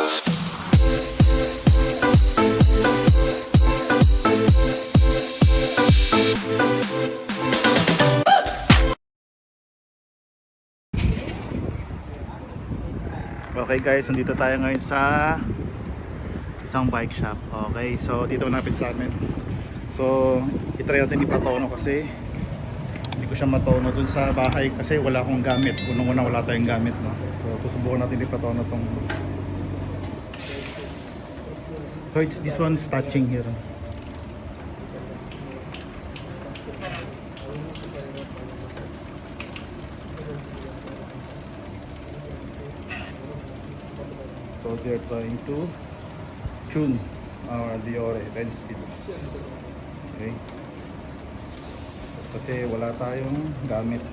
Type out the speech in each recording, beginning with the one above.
Okay guys, nandito tayo ngayon sa isang bike shop. Okay, so dito malapit sa amin. So, itry natin ipatono kasi hindi ko siya matono dun sa bahay kasi wala akong gamit. Unang-una wala tayong gamit, no? So, susubukan natin ipatono tong. So, this one's touching here. So they're trying to tune our Diore 10 speed. Okay. Kasi wala tayong gamit.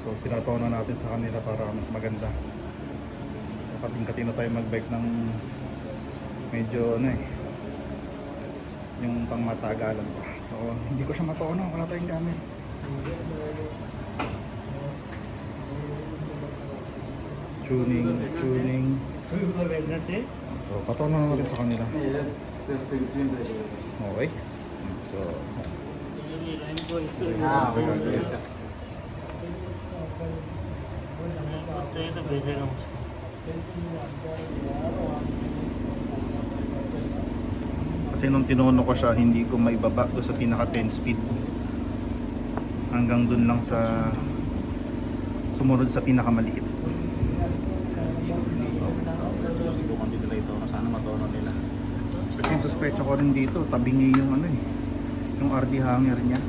So pinatono natin sa kanila para mas maganda. Kating-kating na tayo mag-bike ng medyo ano eh, yung pang matagalan pa. So hindi ko siya matono, wala tayong gamit. Tuning. So patono na natin sa kanila. Okay. So kasi nung tinono ko siya, hindi ko maibaba doon sa pinaka 10 speed. Hanggang doon lang sa sumunod sa pinakamaliit. So, subukan din nila ito. Sana matono nila. Kasi yung suspecha ko rin dito, tabingi yung ano eh, yung RD hanger niya.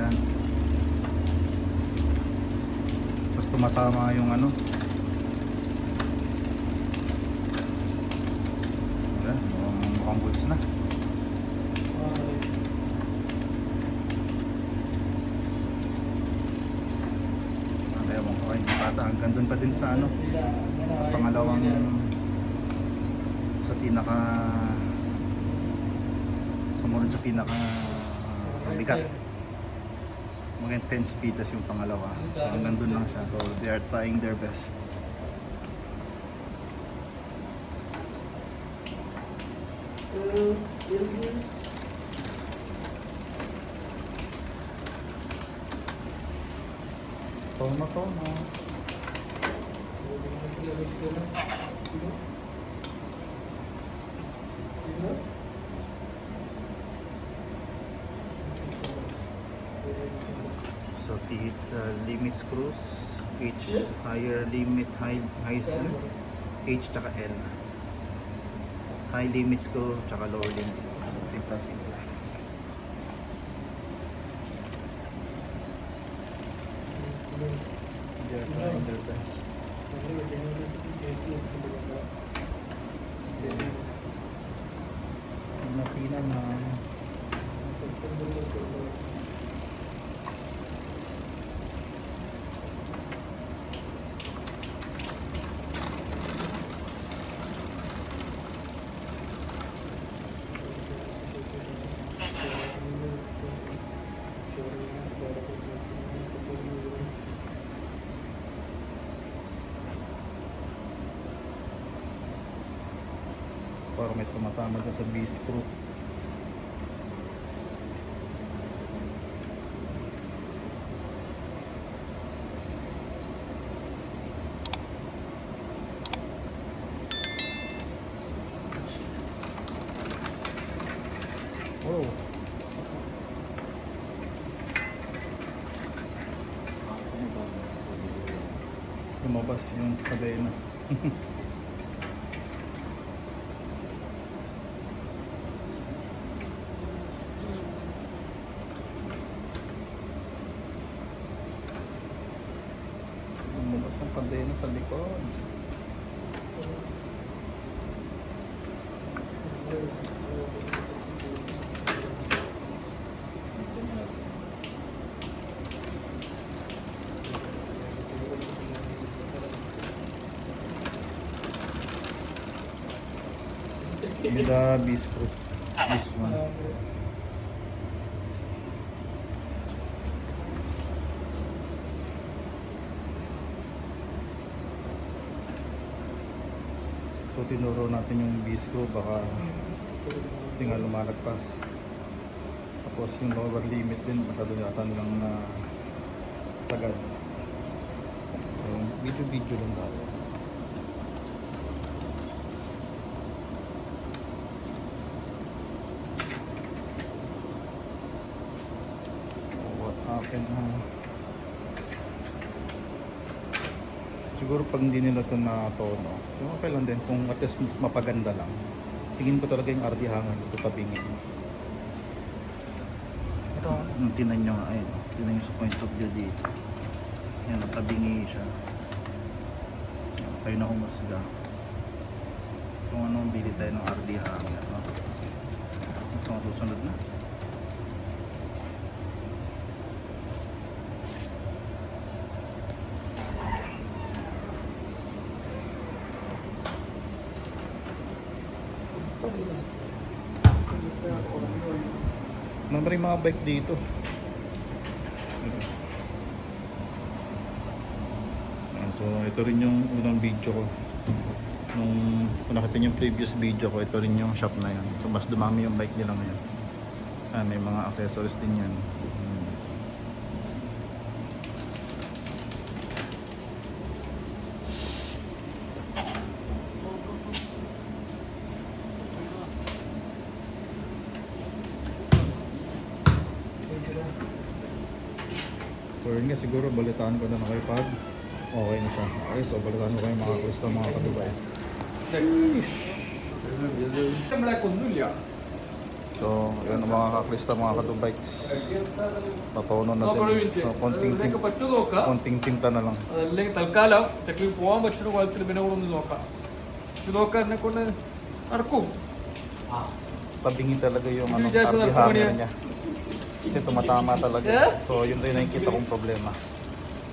Ayan. Mas tumatama yung ano. Ayan, mukhang goods na. Hanggang doon pa din sa ano, sa pangalawang, sa pinaka sumunod sa pinaka bigat, maging 10 speed as yung pangalawa. So hanggang doon lang siya. So they are trying their best. Tono. So it's limit screws, H higher limit, high C, H tsaka L. High limit screw tsaka lower limit screw. So timpla. They're trying their best. Napinan na. Parang may tumatama dyan sa B-screw. Oh. Lumabas yung kadena. Lumabas yung kadena sa likod. With the B-screw, this one. So tinuro natin yung B-screw, baka kasi nga lumalagpas. Tapos yung lower limit din, baka doon yata nilang na sagad. So video lang tayo. What happened na? Siguro pag hindi nila ito na-tono, so okay lang din kung at least mapaganda lang. Tingin ko talaga yung RD hanger ito tabingin. Ito, tinan nyo nga, ayun. Tinan nyo sa point of view dito. Yan, tabingi siya. Kayo na humusga. Kung anong bili tayo ng RD hanger. No? Ito ang susunod na. May mga bike dito. So ito rin yung unang video ko. Nung nakita yung previous video ko, ito rin yung shop na yan. So mas dumami yung bike nila ngayon. May mga accessories din yan. So yun nga, siguro balitaan ko na kayo pag okay na siya. Okay, so balitaan ko kayo mga kusta, mga katubay. So yun ang mga kaklista, mga katubay. Natono na din. So, konting tinta na lang. അല്ലെങ്കിൽ തൽക്കാലം ചക്രി പോകാൻ പറ്റുന്ന കുളത്തിൽ പിന്നെ കൂടെ ഒന്ന് നോക്കാം ഇത് നോക്കാൻ എന്നെ കൊണ്ട് നടക്കും Tabingi talaga yung ano, Hindi dyan sa RD narko hanger niya. niya. Kasi tumatama talaga. So yun din yung nakikita kong problema.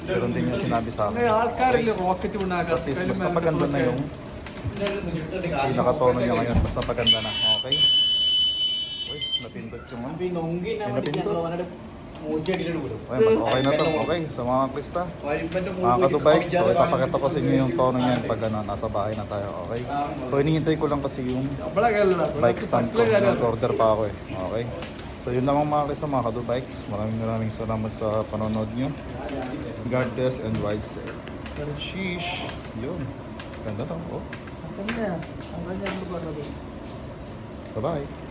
Meron din yung sinabi sa അങ്ങനെ akin. ആൾക്കാരില്ലേ റോക്കറ്റ് ഉണ്ടാക്കാൻ At least mas napaganda na yung pinakatono niya ngayon. Mas napaganda na. Okay? Uy, napindot yung ano. Okay, mas okay na to. Okay, sa mga klista. Mga katubay, so ipapakita ko sa inyo yung tono niyan pag ano, nasa bahay na tayo. Okay? So hinihintay ko lang kasi yung bike stand ko. Nag-order pa ako eh. Okay? So yun lamang mga klista, mga katubikes. Maraming salamat sa panonood nyo. God bless and wide sail. Sheesh. Yun. Ganda to. Oh. Bye-bye.